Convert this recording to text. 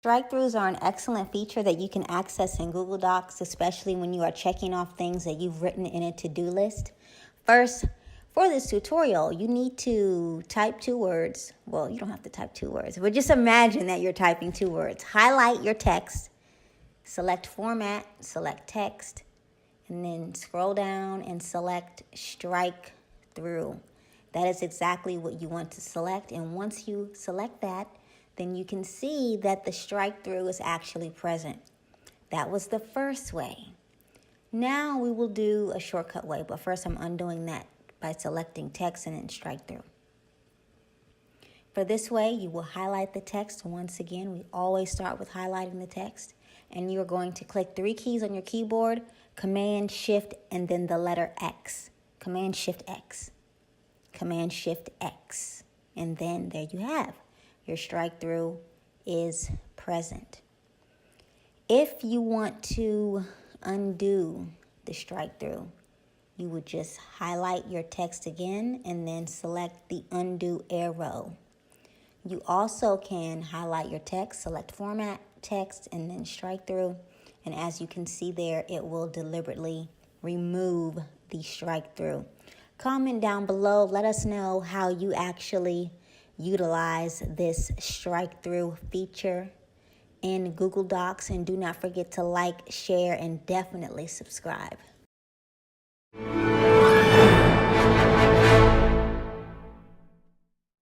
Strike-throughs are an excellent feature that you can access in Google Docs, especially when you are checking off things that you've written in a to-do list. First, for this tutorial, you need to type 2 words. Well, you don't have to type 2 words, but just imagine that you're typing 2 words. Highlight your text, select Format, select Text, and then scroll down and select Strike Through. That is exactly what you want to select, and once you select that, then you can see that the strike through is actually present. That was the first way. Now we will do a shortcut way, but first I'm undoing that by selecting text and then strike through. For this way, you will highlight the text. Once again, we always start with highlighting the text, and you're going to click 3 keys on your keyboard, Command, Shift, and then the letter X. Command, Shift, X. Command, Shift, X. And then there you have. Your strike through is present. If you want to undo the strike through, you would just highlight your text again and then select the undo arrow. You also can highlight your text, select Format, Text, and then strike through. And as you can see there, it will deliberately remove the strike through. Comment down below. Let us know how you actually utilize this strike through feature in Google Docs, and do not forget to like, share, and definitely subscribe.